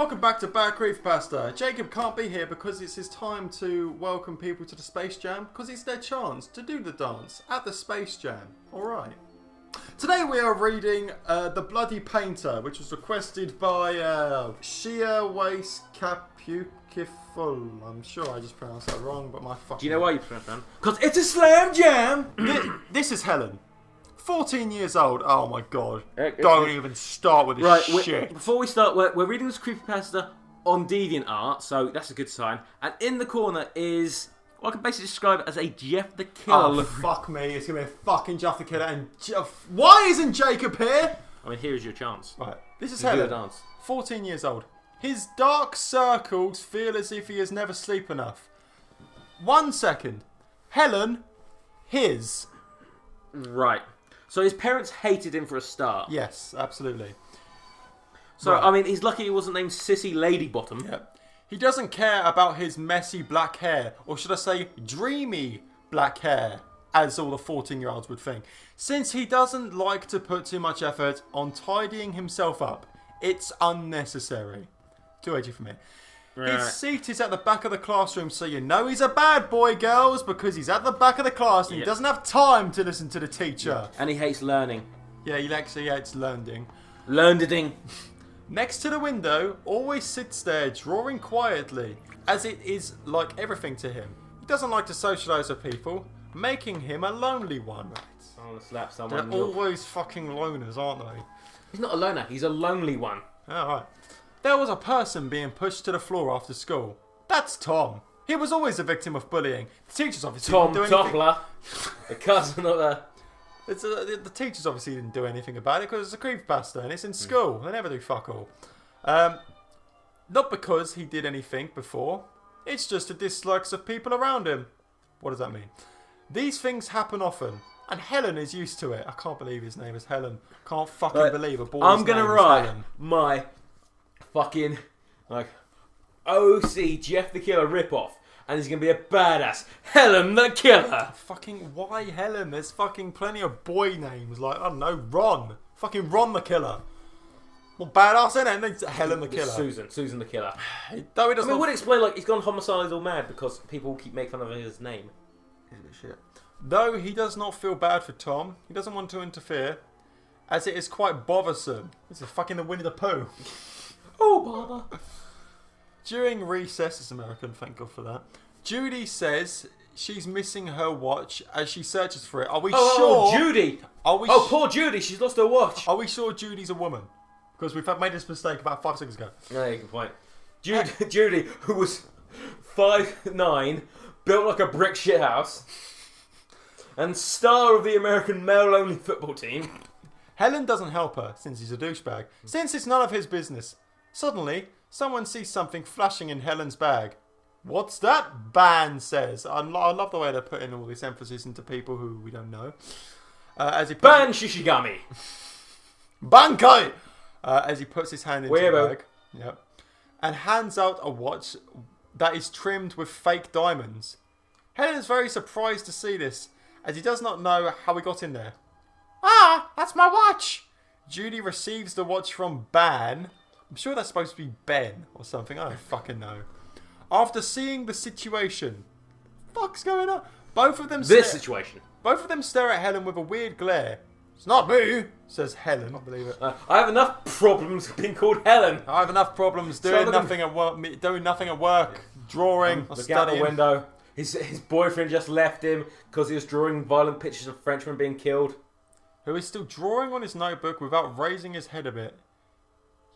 welcome back to Bad Creepypasta. Jacob can't be here because it's his time to welcome people to the Space Jam, because it's their chance to do the dance at the Space Jam. Alright. Today we are reading The Bloody Painter, which was requested by Shia Waste Capukiful. I'm sure I just pronounced that wrong, but my fucking... Do you know why you pronounced that? Because it's a slam jam! This is Helen. 14 years old. Oh my god. Don't even start with this shit. Before we start, we're reading this creepypasta on DeviantArt, so that's a good sign. And in the corner is what I can basically describe as a Jeff the Killer. Oh, fuck me. It's going to be a fucking Jeff the Killer. And why isn't Jacob here? I mean, here's your chance. Right. This is You do Helen. the dance. 14 years old. His dark circles feel as if he has never slept enough. 1 second. Helen. His. Right. So his parents hated him for a start. Yes, absolutely. So, Right. I mean, he's lucky he wasn't named Sissy Ladybottom. Yep. He doesn't care about his messy black hair, or should I say dreamy black hair, as all the 14-year-olds would think. Since he doesn't like to put too much effort on tidying himself up, it's unnecessary. Too edgy for me. Right. His seat is at the back of the classroom, so you know he's a bad boy, girls, because he's at the back of the class and he doesn't have time to listen to the teacher. And he hates learning. Yeah, he actually hates learning. Learneding. Next to the window, always sits there drawing quietly, as it is like everything to him. He doesn't like to socialise with people, making him a lonely one. I want to slap someone. They're always fucking loners, aren't they? He's not a loner, he's a lonely one. Alright. There was a person being pushed to the floor after school. That's Tom. He was always a victim of bullying. The teachers obviously Tom didn't do anything. Toppler, the cousin of the... The teachers obviously didn't do anything about it because it's a creepypasta and it's in school. They never do fuck all. Not because he did anything before. It's just the dislikes of people around him. What does that mean? These things happen often. And Helen is used to it. I can't believe his name is Helen. Can't fucking believe a boy's I'm gonna name is write Helen. my fucking OC Jeff the Killer ripoff, and he's gonna be a badass Helen the Killer. Fucking why Helen? There's fucking plenty of boy names like, I don't know, Ron. Fucking Ron the Killer. Well, badass, isn't it? And then Helen the Killer. Susan the Killer. Though he doesn't. I mean, it would explain like he's gone homicidal mad because people keep making fun of his name. Shit. Though he does not feel bad for Tom, he doesn't want to interfere, as it is quite bothersome. This is fucking the Winnie the Pooh. Oh, Baba. During recess, it's American, thank God for that. Judy says she's missing her watch as she searches for it. Are we sure? Oh, Judy. Are Poor Judy. She's lost her watch. Are we sure Judy's a woman? Because we've made this mistake about 5 seconds ago. Yeah, good point. Judy, who was 5'9", built like a brick shithouse, and star of the American male-only football team. Helen doesn't help her, since he's a douchebag, since it's none of his business. Suddenly, someone sees something flashing in Helen's bag. What's that? Ban says. I love the way they're putting all this emphasis into people who we don't know. As he Ban Shishigami. Bankai! As he puts his hand into the Weirdo. bag. Yep. And hands out a watch that is trimmed with fake diamonds. Helen is very surprised to see this, as he does not know how he got in there. Ah, that's my watch! Judy receives the watch from Ban. I'm sure that's supposed to be Ben or something. I don't fucking know. After seeing the situation, fuck's going on? Both of them stare at Helen with a weird glare. It's not me, says Helen. I can't believe it. I have enough problems being called Helen. I have enough problems doing nothing at work, drawing, or Look out the studying. window. His boyfriend just left him because he was drawing violent pictures of Frenchmen being killed. Who is still drawing on his notebook without raising his head a bit.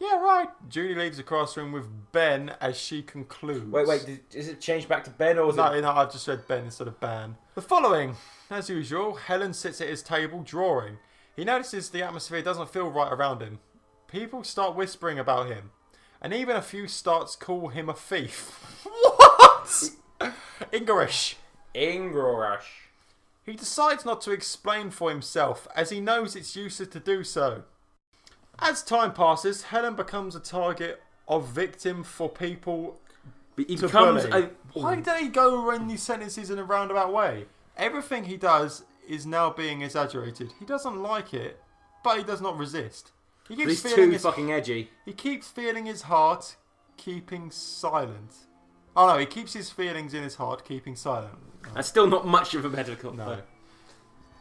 Yeah, right. Judy leaves the classroom with Ben as she concludes. Wait, is it changed back to Ben or was it... No, I've just read Ben instead of Ban. The following. As usual, Helen sits at his table drawing. He notices the atmosphere doesn't feel right around him. People start whispering about him. And even a few starts call him a thief. What? English. He decides not to explain for himself, as he knows it's useless to do so. As time passes, Helen becomes a target of victim for people to bully. Why did he go in these sentences in a roundabout way? Everything he does is now being exaggerated. He doesn't like it, but he does not resist. He keeps He's feeling too fucking edgy. He keeps feeling his heart keeping silent. Oh no, he keeps his feelings in his heart, keeping silent. That's still not much of a medical. No.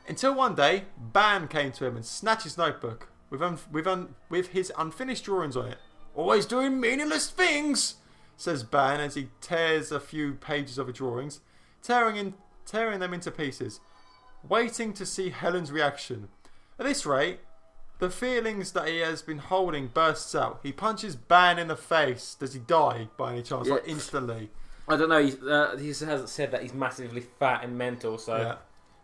Until one day, Ban came to him and snatched his notebook with his unfinished drawings on it. Always doing meaningless things, says Ban as he tears a few pages of the drawings, tearing them into pieces, waiting to see Helen's reaction. At this rate, the feelings that he has been holding bursts out. He punches Ban in the face. Does he die by any chance? Yeah. Like instantly? I don't know. He hasn't said that he's massively fat and mental, so... Yeah.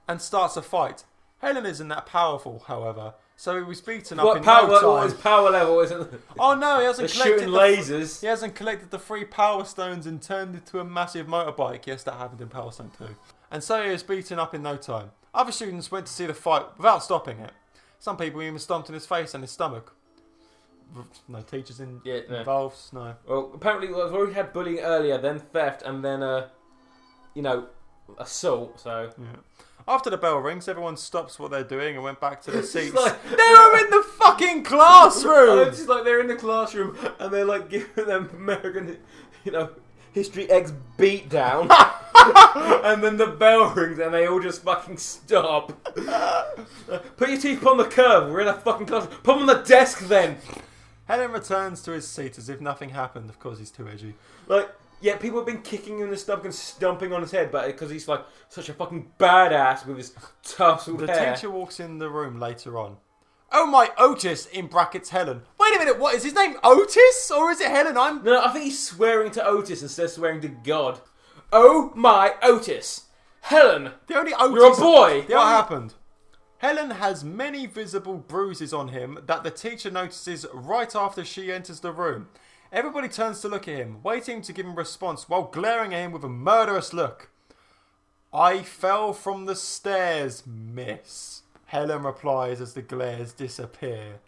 And starts a fight. Helen isn't that powerful, however, so he was beaten up What in power? no time. What his power level isn't? Oh no, he hasn't collected shooting lasers. He hasn't collected the 3 power stones and turned it to a massive motorbike. Yes, that happened in Power Stone 2. And so he was beaten up in no time. Other students went to see the fight without stopping it. Some people even stomped in his face and his stomach. No teachers involved. No. Well, apparently we've already had bullying earlier, then theft, and then assault. So. Yeah. After the bell rings, everyone stops what they're doing and went back to their seats. Like, they were in the fucking classroom! It's just like they're in the classroom and they're like giving them American, History X beat down. And then the bell rings and they all just fucking stop. Put your teeth on the curb. We're in a fucking classroom. Put them on the desk then. Helen returns to his seat as if nothing happened. Of course, he's too edgy. Yeah, people have been kicking him in the stomach and stomping on his head, but because he's like such a fucking badass with his tousled hair. The teacher walks in the room later on. Oh my Otis, in brackets Helen. Wait a minute, what is his name? Otis? Or is it Helen? No, I think he's swearing to Otis instead of swearing to God. Oh my Otis. Helen. The only Otis. You're a boy. What happened? Helen has many visible bruises on him that the teacher notices right after she enters the room. Everybody turns to look at him, waiting to give him a response while glaring at him with a murderous look. I fell from the stairs, miss. Helen replies as the glares disappear.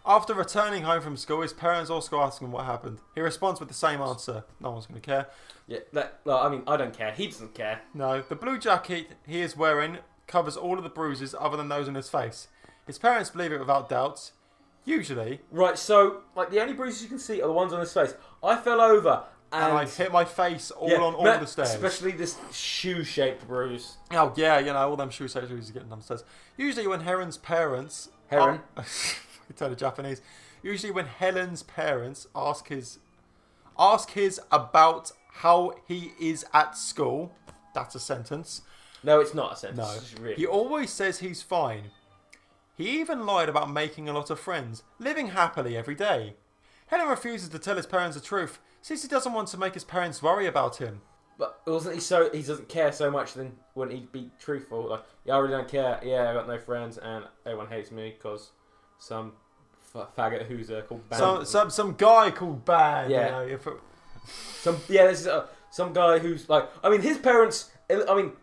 After returning home from school, his parents also ask him what happened. He responds with the same answer. No one's going to care. Yeah, I don't care. He doesn't care. No, the blue jacket he is wearing covers all of the bruises other than those on his face. His parents believe it without doubt. Usually. Right, so, the only bruises you can see are the ones on his face. I fell over and I hit my face on all the stairs. Especially this shoe-shaped bruise. Oh, yeah, all them shoe-shaped bruises getting down the stairs. Usually when Helen's parents... Heron? Totally Japanese. Usually when Helen's parents ask his about how he is at school. That's a sentence. No, it's not a sentence. No. It's really... He always says he's fine. He even lied about making a lot of friends, living happily every day. Helen refuses to tell his parents the truth, since he doesn't want to make his parents worry about him. But wasn't he he doesn't care so much, then wouldn't he be truthful? I really don't care. Yeah, I got no friends and everyone hates me because some faggot who's called Ban. Some guy called Ban. Yeah. This is some guy who's his parents.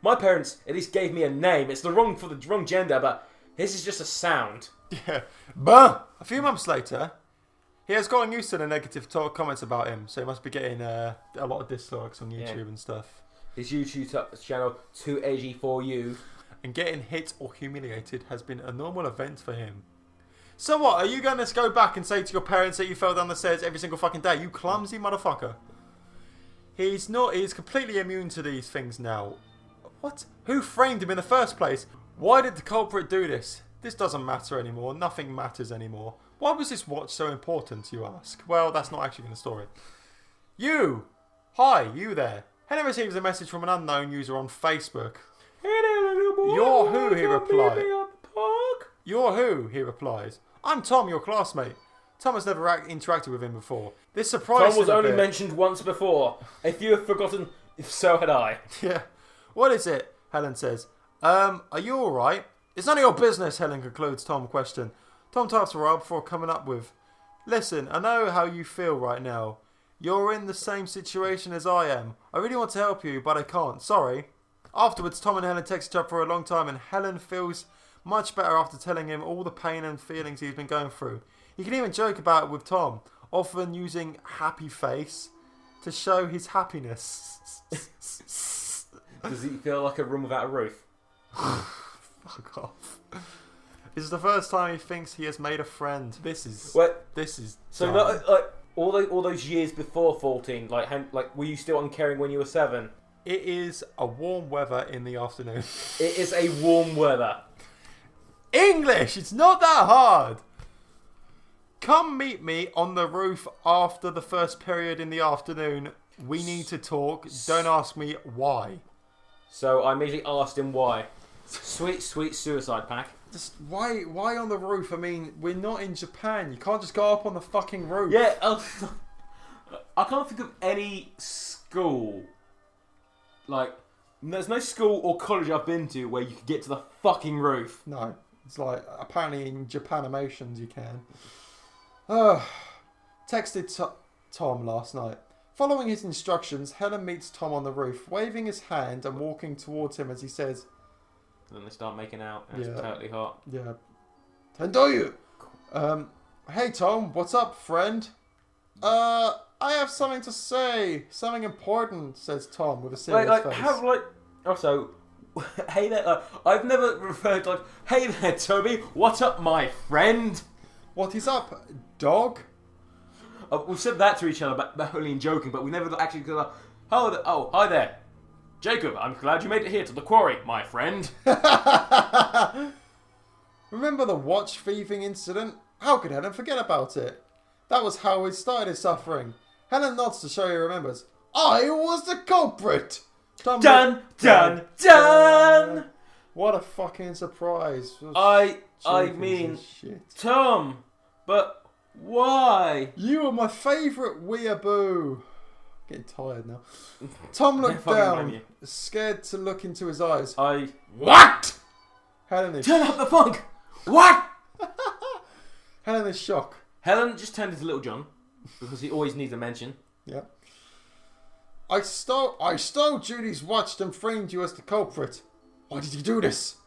My parents at least gave me a name. It's the wrong gender, but his is just a sound. Yeah. But a few months later, he has gotten used to the negative comments about him, so he must be getting a lot of dislikes on YouTube and stuff. His YouTube channel, Too Edgy For You. And getting hit or humiliated has been a normal event for him. So what, are you going to go back and say to your parents that you fell down the stairs every single fucking day? You clumsy motherfucker. He's completely immune to these things now. What? Who framed him in the first place? Why did the culprit do this? This doesn't matter anymore. Nothing matters anymore. Why was this watch so important, you ask? Well, that's not actually in the story. You! Hi, you there. Helen receives a message from an unknown user on Facebook. You're who, he replied. You're who, he replies. I'm Tom, your classmate. Tom has never interacted with him before. This surprised Tom was him a only bit. mentioned once before. If you have forgotten, so had I. Yeah. What is it? Helen says. Are you alright? It's none of your business, Helen concludes Tom's question. Tom types a while before coming up with, listen, I know how you feel right now. You're in the same situation as I am. I really want to help you, but I can't. Sorry. Afterwards, Tom and Helen text each other for a long time, and Helen feels much better after telling him all the pain and feelings he's been going through. He can even joke about it with Tom, often using happy face to show his happiness. Does he feel like a room without a roof? Fuck off. This is the first time he thinks he has made a friend. This is So dumb. all those years before 14, like were you still uncaring when you were 7? It is a warm weather in the afternoon. It is a warm weather. English! It's not that hard! Come meet me on the roof after the first period in the afternoon. We need to talk. Don't ask me why. So I immediately asked him why. Sweet suicide pack. Just why on the roof? I mean, we're not in Japan. You can't just go up on the fucking roof. Yeah, I can't think of any school. Like, there's no school or college I've been to where you could get to the fucking roof. No. It's like, apparently in Japan Emotions you can. Texted Tom last night. Following his instructions, Helen meets Tom on the roof, waving his hand and walking towards him as he says... And then they start making out, and it's totally hot. Yeah. Tendoyu! Hey Tom, what's up, friend? I have something to say. Something important, says Tom with a serious face. Also, hey there, I've never referred to, hey there, Toby, what's up, my friend? What is up, dog? We've said that to each other, but only in joking, but we never actually got oh, hi there. Jacob, I'm glad you made it here to the quarry, my friend. Remember the watch thieving incident? How could Helen forget about it? That was how he started his suffering. Helen nods to show he remembers. I was the culprit! Dun, dun, dun! What a fucking surprise. I mean, shit. Tom, but why? You were my favourite weeaboo. Getting tired now. Tom looked down, scared to look into his eyes. What? Helen is... Turn up the funk! What? Helen is shocked. Helen just turned into Little John, because he always needs a mention. Yeah. I stole Judy's watch and framed you as the culprit. Why did you do this?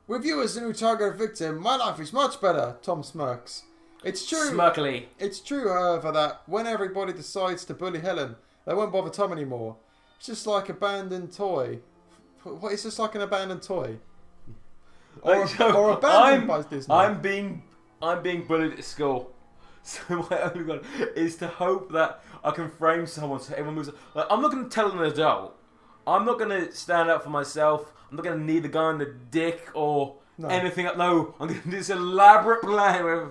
With you as the new target victim, my life is much better, Tom smirks. It's true. Smirkily. It's true, however, that when everybody decides to bully Helen, they won't bother Tom anymore. It's just like abandoned toy. What? It's just like an abandoned toy. Or abandoned by Disney. I'm being bullied at school. So my only goal is to hope that I can frame someone so everyone moves. Like, I'm not going to tell an adult. I'm not going to stand up for myself. I'm not going to knee the guy in the dick or anything. No, I'm going to do this elaborate plan. Where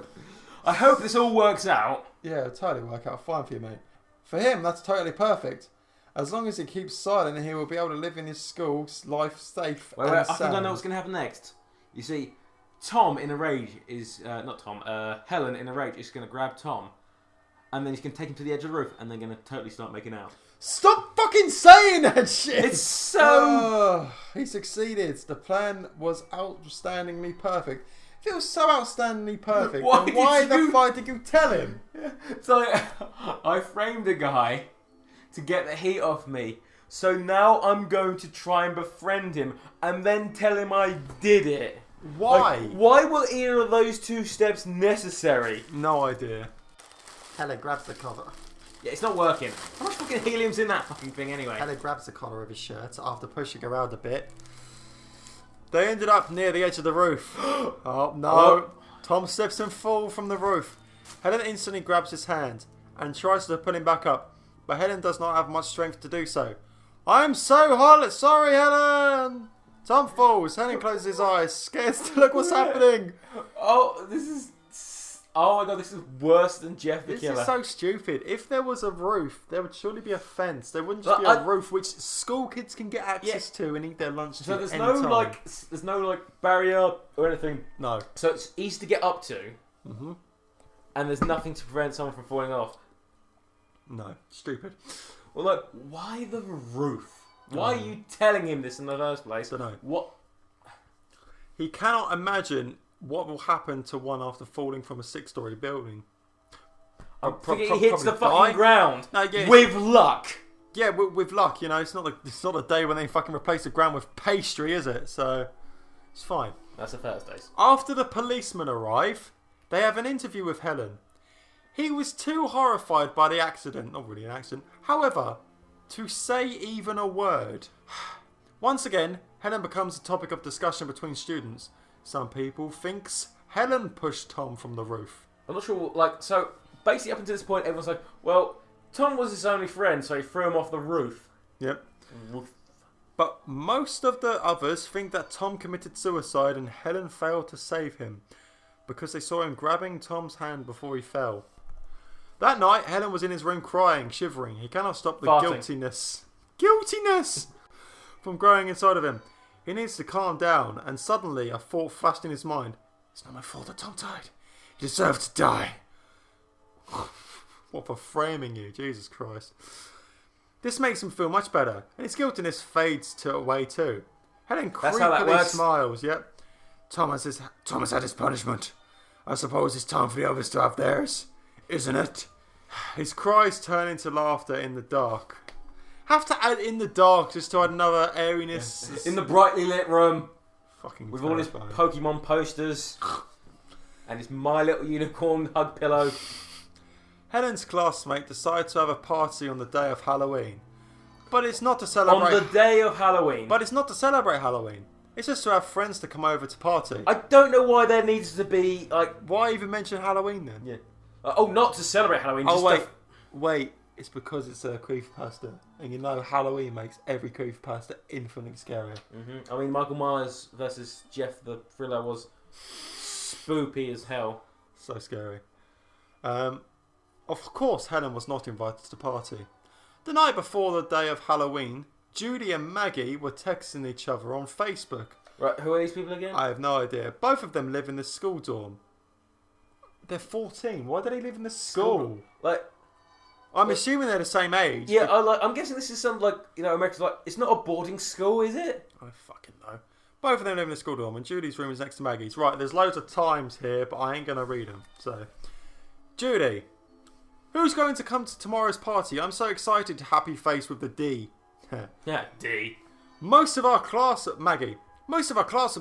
I hope this all works out. Yeah, it'll totally work out fine for you, mate. For him, that's totally perfect. As long as he keeps silent, he will be able to live in his school life safe and sound. I think I know what's going to happen next. You see, Tom in a rage is... Helen in a rage is going to grab Tom, and then he's going to take him to the edge of the roof, and they're going to totally start making out. Stop fucking saying that shit! It's so... he succeeded. The plan was outstandingly perfect. If it was so outstandingly perfect, why the fuck did you tell him? So I framed a guy to get the heat off me. So now I'm going to try and befriend him and then tell him I did it. Why? Why were either of those two steps necessary? No idea. Helen grabs the collar. Yeah, it's not working. How much fucking helium's in that fucking thing anyway? Helen grabs the collar of his shirt after pushing around a bit. They ended up near the edge of the roof. Oh no. Oh. Tom slips and falls from the roof. Helen instantly grabs his hand and tries to pull him back up, but Helen does not have much strength to do so. I'm so hot. Sorry, Helen. Tom falls. Helen closes his eyes, scared to look what's happening. Oh, this is... Oh my god, this is worse than Jeff the Killer. This is so stupid. If there was a roof, there would surely be a fence. There wouldn't just be a roof which school kids can get access to and eat their lunch to. So there's no barrier or anything. No. So it's easy to get up to. Mm-hmm. And there's nothing to prevent someone from falling off. No. Stupid. Well, look, why the roof? Why are you telling him this in the first place? I don't know. What? He cannot imagine what will happen to one after falling from a 6-story building. I think he hits the fucking ground. No, yeah, with luck. Yeah, with luck. You know, it's not a day when they fucking replace the ground with pastry, is it? So it's fine. That's a Thursdays. After the policemen arrive, they have an interview with Helen. He was too horrified by the accident, not really an accident, however, to say even a word. Once again, Helen becomes a topic of discussion between students. Some people thinks Helen pushed Tom from the roof. I'm not sure, like, so basically up until this point, everyone's like, well, Tom was his only friend, so he threw him off the roof. Yep. Roof. But most of the others think that Tom committed suicide and Helen failed to save him because they saw him grabbing Tom's hand before he fell. That night, Helen was in his room crying, shivering. He cannot stop the guiltiness from growing inside of him. He needs to calm down, and suddenly a thought flashed in his mind. It's not my fault that Tom died. He deserved to die. What for framing you, Jesus Christ. This makes him feel much better, and his guiltiness fades away too. Helen creepily smiles. Yep. Thomas has had his punishment. I suppose it's time for the others to have theirs, isn't it? His cries turn into laughter in the dark. Have to add in the dark just to add another airiness. Yeah. In the brightly lit room. Fucking with terrifying. all his Pokemon posters. And his My Little Unicorn hug pillow. Helen's classmate decide to have a party on the day of Halloween. But it's not to celebrate... On the day of Halloween. But it's not to celebrate Halloween. It's just to have friends to come over to party. I don't know why there needs to be, like... Why even mention Halloween then? Yeah. Not to celebrate Halloween. Oh, just wait. It's because it's a creepypasta. And you know Halloween makes every creepypasta infinitely scarier. I mean, Michael Myers versus Jeff the Thriller was spoopy as hell. So scary. Of course, Helen was not invited to the party. The night before the day of Halloween, Judy and Maggie were texting each other on Facebook. Right, who are these people again? I have no idea. Both of them live in the school dorm. They're 14. Why do they live in the school? I'm assuming they're the same age. Yeah, I'm guessing this is some, America's it's not a boarding school, is it? I fucking know. Both of them live in the school dorm, and Judy's room is next to Maggie's. Right, there's loads of times here, but I ain't going to read them. So, Judy, who's going to come to tomorrow's party? I'm so excited. Happy face with the D. Yeah, D. Most of our class will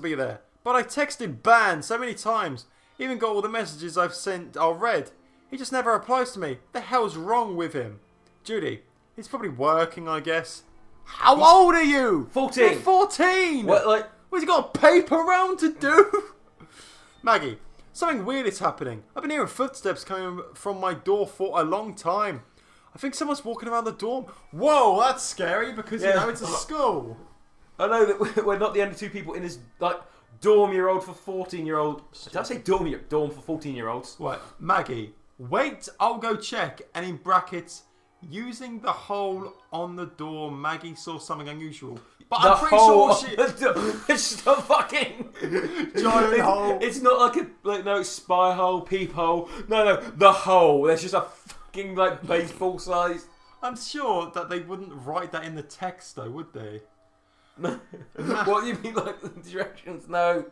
be there. But I texted Ban so many times. Even got all the messages I've sent are read. He just never replies to me. The hell's wrong with him? Judy, he's probably working, I guess. How old are you? 14. You're 14. What, What's he got a paper round to do? Maggie, something weird is happening. I've been hearing footsteps coming from my door for a long time. I think someone's walking around the dorm. Whoa, that's scary because, it's a school. I know that we're not the only two people in this, dorm-year-old for 14-year-old... Did I say dorm for 14-year-olds? What? Maggie, wait, I'll go check. And in brackets, using the hole on the door, Maggie saw something unusual. But I'm pretty sure she... It's just a fucking... giant hole. It's not no spy hole, peep hole. No, the hole. There's just a fucking, baseball size. I'm sure that they wouldn't write that in the text, though, would they? What do you mean, the directions? No.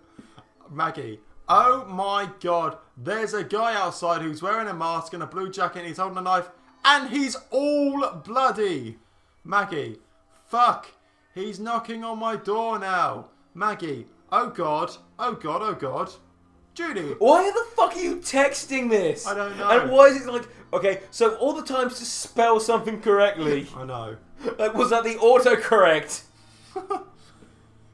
Maggie, oh my god, there's a guy outside who's wearing a mask and a blue jacket and he's holding a knife and he's all bloody. Maggie, fuck, he's knocking on my door now. Maggie, oh god. Judy. Why the fuck are you texting this? I don't know. And why is it okay, so all the times to spell something correctly. I know. Was that the autocorrect?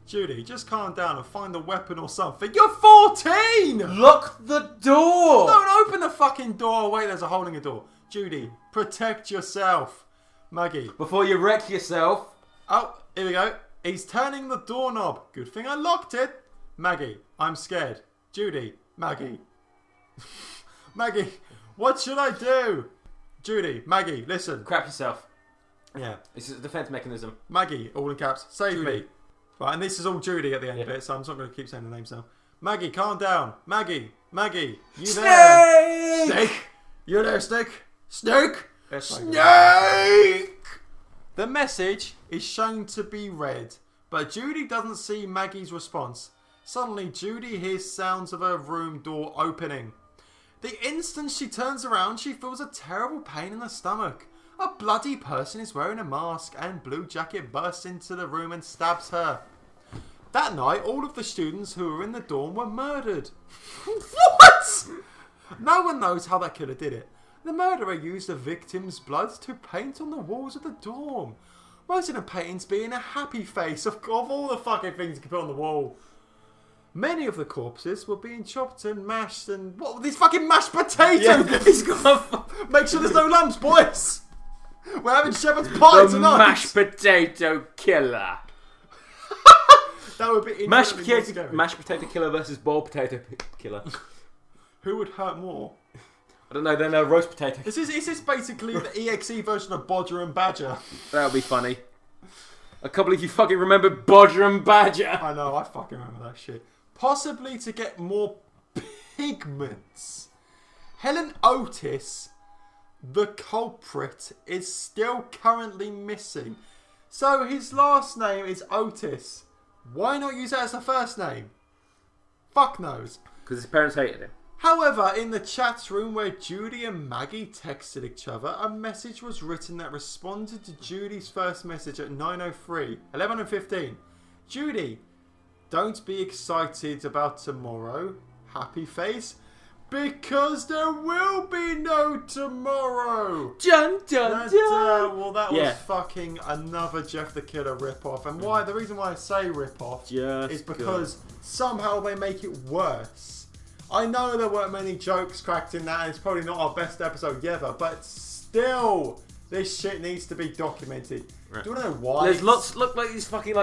Judy, just calm down and find a weapon or something. You're 14! Lock the door! Don't open the fucking door. Wait, there's a hole in the door. Judy, protect yourself. Maggie. Before you wreck yourself. Oh, here we go. He's turning the doorknob. Good thing I locked it. Maggie, I'm scared. Judy, Maggie. Maggie, what should I do? Judy, Maggie, listen. Crap yourself. Yeah. This is a defense mechanism. Maggie, all in caps, save Judy. me. Right, and this is all Judy at the end of it, so I'm just not going to keep saying the names now. Maggie, calm down. Maggie, you there? Snake! You there, Snake? Snake! Snake! The message is shown to be read, but Judy doesn't see Maggie's response. Suddenly, Judy hears sounds of her room door opening. The instant she turns around, she feels a terrible pain in her stomach. A bloody person is wearing a mask and blue jacket bursts into the room and stabs her. That night, all of the students who were in the dorm were murdered. What? No one knows how that killer did it. The murderer used the victim's blood to paint on the walls of the dorm. Most of the paintings being a happy face of all the fucking things you can put on the wall. Many of the corpses were being chopped and mashed and... What were these fucking mashed potatoes? Yeah, he's got Make sure there's no lumps, boys! We're having shepherd's pie the tonight! mashed potato killer. That would be Mashed interesting. potato killer versus boiled potato killer. Who would hurt more? I don't know, then roast potato. Is this basically the EXE version of Bodger and Badger? That would be funny. I can't believe you fucking remember Bodger and Badger. I know, I fucking remember that shit. Possibly to get more pigments. Helen Otis, the culprit, is still currently missing. So his last name is Otis. Why not use that as the first name? Fuck knows. Because his parents hated him. However, in the chat room where Judy and Maggie texted each other, a message was written that responded to Judy's first message at 9:03, 11:15. Judy, don't be excited about tomorrow. Happy face. Because there will be no tomorrow. Dun dun dun. Well, that was fucking another Jeff the Killer rip-off. And why? The reason why I say rip-off is because somehow they make it worse. I know there weren't many jokes cracked in that, and it's probably not our best episode ever, but still, this shit needs to be documented. Right. Do you want to know why? There's lots. Look like these fucking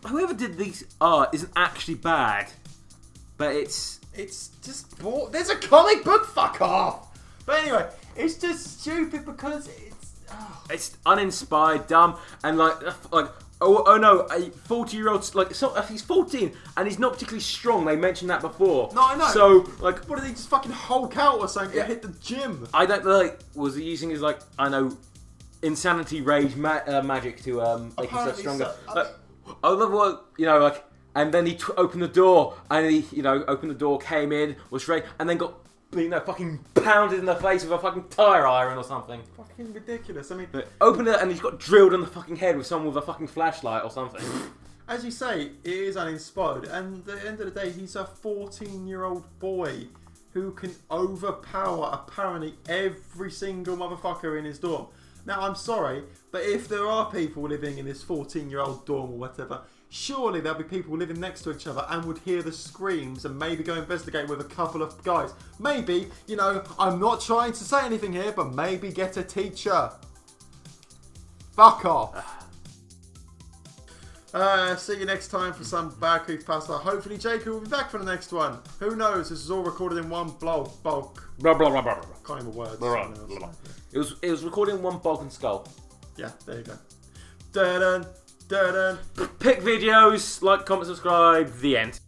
whoever did these art isn't actually bad, but it's just there's a comic book. Fuck off. But anyway, it's just stupid because it's uninspired, dumb, and oh no, a 40-year-old he's 14 and he's not particularly strong. They mentioned that before. No, I know. So what did he just fucking Hulk out or something? Yeah. Hit the gym. I don't know. Was he using his insanity rage magic to make himself stronger? So. I love what and then he opened the door and he opened the door, came in, was ready, and then got fucking pounded in the face with a fucking tire iron or something. Fucking ridiculous. I mean, opened it and he's got drilled in the fucking head with someone with a fucking flashlight or something. As you say, it is uninspired, and at the end of the day, he's a 14-year-old boy who can overpower apparently every single motherfucker in his dorm. Now, I'm sorry, but if there are people living in this 14-year-old dorm or whatever, surely there'll be people living next to each other and would hear the screams and maybe go investigate with a couple of guys. Maybe, I'm not trying to say anything here, but maybe get a teacher. Fuck off. See you next time for some bad creepypasta. Hopefully Jacob will be back for the next one. Who knows? This is all recorded in one bulk. Blah blah blah blah blah. Can't even words. Blah, blah, blah, blah. It was recorded in one bulk and skull. Yeah, there you go. Dun dun dun. Pick videos, like, comment, subscribe. The end.